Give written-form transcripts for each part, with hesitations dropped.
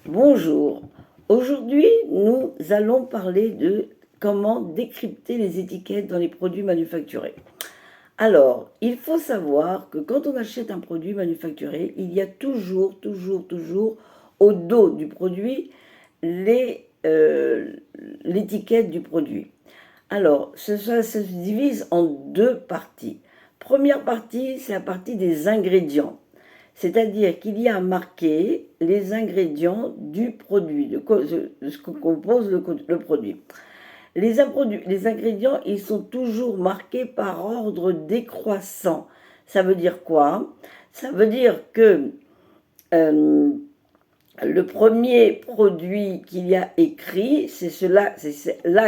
Bonjour. Aujourd'hui, nous allons parler de comment décrypter les étiquettes dans les produits manufacturés. Alors, il faut savoir que quand on achète un produit manufacturé, il y a toujours au dos du produit l'étiquette du produit. Alors, ça se divise en deux parties. Première partie, c'est la partie des ingrédients. C'est-à-dire qu'il y a marqué les ingrédients du produit, de ce que compose le produit. Les ingrédients, ils sont toujours marqués par ordre décroissant. Ça veut dire quoi? Ça veut dire que euh, le premier produit qu'il y a écrit, c'est là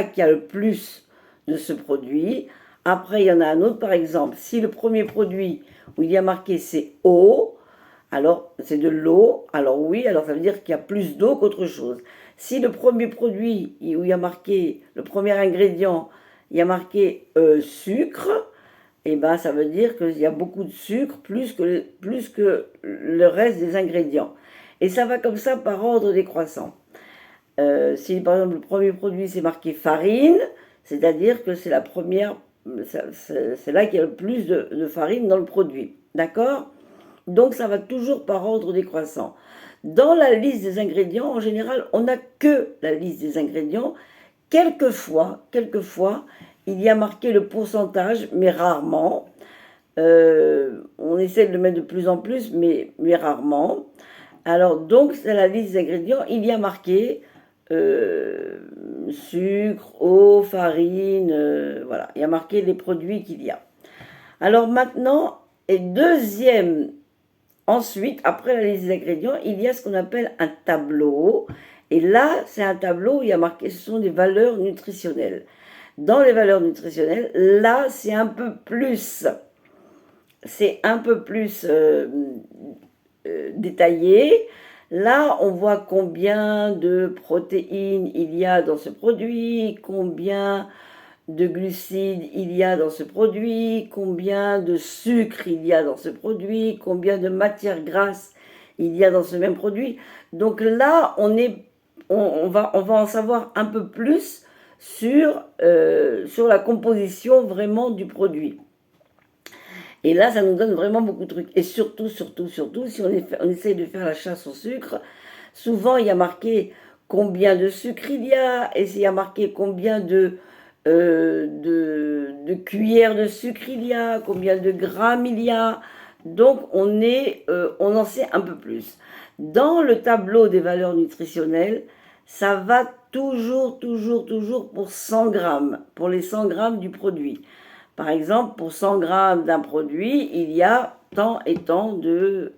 qu'il y a le plus de ce produit. Après, il y en a un autre, par exemple, si le premier produit où il y a marqué c'est eau, alors c'est de l'eau, alors oui, alors ça veut dire qu'il y a plus d'eau qu'autre chose. Si le premier produit où il y a marqué, le premier ingrédient, il y a marqué sucre, et ben ça veut dire qu'il y a beaucoup de sucre, plus que le reste des ingrédients. Et ça va comme ça par ordre décroissant. Si par exemple le premier produit c'est marqué farine, c'est-à-dire que c'est la première, c'est là qu'il y a le plus de farine dans le produit. D'accord? Donc ça va toujours par ordre décroissant. Dans la liste des ingrédients, en général, on n'a que la liste des ingrédients. Quelquefois, il y a marqué le pourcentage, mais rarement. On essaie de le mettre de plus en plus, mais rarement. Alors, donc, c'est la liste des ingrédients. Il y a marqué euh, sucre, eau, farine, voilà. Il y a marqué les produits qu'il y a. Alors maintenant, et ensuite, après la liste des ingrédients, il y a ce qu'on appelle un tableau. Et là, c'est un tableau où il y a marqué, ce sont des valeurs nutritionnelles. Dans les valeurs nutritionnelles, là, c'est un peu plus détaillé. Là, on voit combien de protéines il y a dans ce produit, combien de glucides il y a dans ce produit, combien de sucre il y a dans ce produit, combien de matières grasses il y a dans ce même produit. Donc là, on va en savoir un peu plus sur la composition vraiment du produit. Et là, ça nous donne vraiment beaucoup de trucs. Et surtout, si on essaye de faire la chasse au sucre, souvent il y a marqué combien de sucre il y a, et il y a marqué combien de cuillères de sucre il y a, combien de grammes il y a. Donc on en sait un peu plus. Dans le tableau des valeurs nutritionnelles, ça va toujours pour 100 grammes, pour les 100 grammes du produit. Par exemple, pour 100 grammes d'un produit, il y a tant et tant de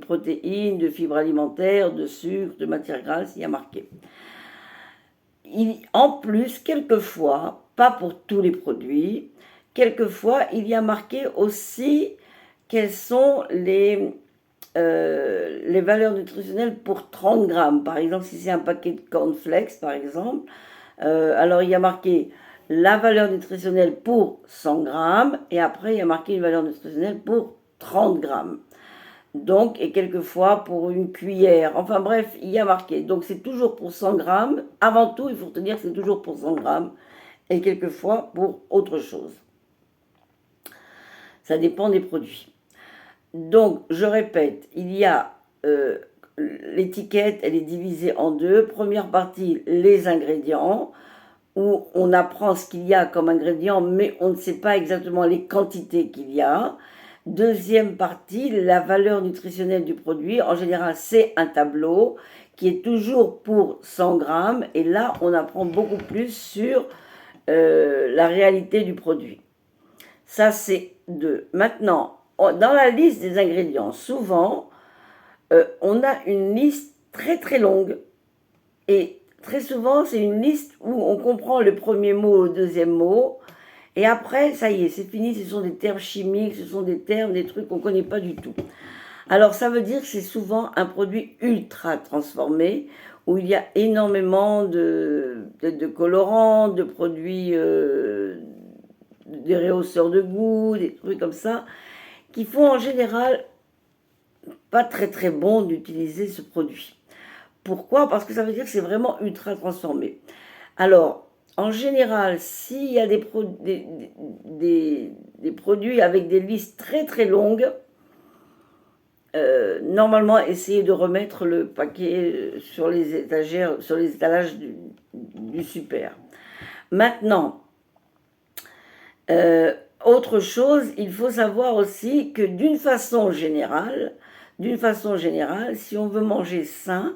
protéines, de fibres alimentaires, de sucre, de matières grasses, il y a marqué. En plus, quelquefois, pas pour tous les produits, quelquefois, il y a marqué aussi quelles sont les valeurs nutritionnelles pour 30 grammes. Par exemple, si c'est un paquet de cornflakes, par exemple, alors il y a marqué la valeur nutritionnelle pour 100 grammes et après il y a marqué une valeur nutritionnelle pour 30 grammes. Donc, et quelquefois pour une cuillère. Enfin bref, il y a marqué. Donc c'est toujours pour 100 grammes. Avant tout, il faut retenir que c'est toujours pour 100 grammes et quelquefois pour autre chose. Ça dépend des produits. Donc, je répète, il y a l'étiquette, elle est divisée en deux. Première partie, les ingrédients, où on apprend ce qu'il y a comme ingrédients, mais on ne sait pas exactement les quantités qu'il y a. Deuxième partie, la valeur nutritionnelle du produit. En général, c'est un tableau qui est toujours pour 100 grammes. Et là, on apprend beaucoup plus sur la réalité du produit. Ça, c'est deux. Maintenant, dans la liste des ingrédients, souvent, on a une liste très longue. Et très souvent, c'est une liste où on comprend le premier mot, le deuxième mot. Et après, ça y est, c'est fini, ce sont des termes chimiques, ce sont des termes, des trucs qu'on ne connaît pas du tout. Alors, ça veut dire que c'est souvent un produit ultra transformé, où il y a énormément de colorants, de produits, des rehausseurs de goût, des trucs comme ça, qui font en général pas très très bon d'utiliser ce produit. Pourquoi? Parce que ça veut dire que c'est vraiment ultra transformé. Alors, en général, s'il y a des produits avec des listes très très longues, normalement, essayez de remettre le paquet sur les étagères, sur les étalages du super. Maintenant, autre chose, il faut savoir aussi que d'une façon générale, si on veut manger sain,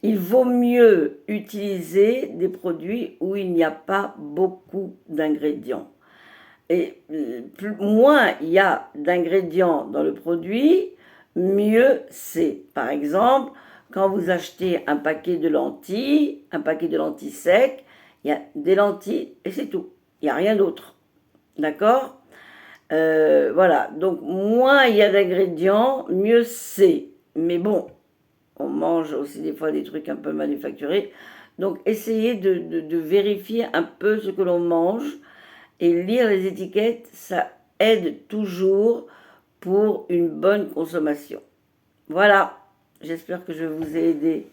il vaut mieux utiliser des produits où il n'y a pas beaucoup d'ingrédients. Et moins il y a d'ingrédients dans le produit, mieux c'est. Par exemple, quand vous achetez un paquet de lentilles secs, il y a des lentilles et c'est tout. Il n'y a rien d'autre. D'accord? Voilà. Donc, moins il y a d'ingrédients, mieux c'est. Mais bon, on mange aussi des fois des trucs un peu manufacturés. Donc, essayez de vérifier un peu ce que l'on mange et lire les étiquettes, ça aide toujours pour une bonne consommation. Voilà, j'espère que je vous ai aidé.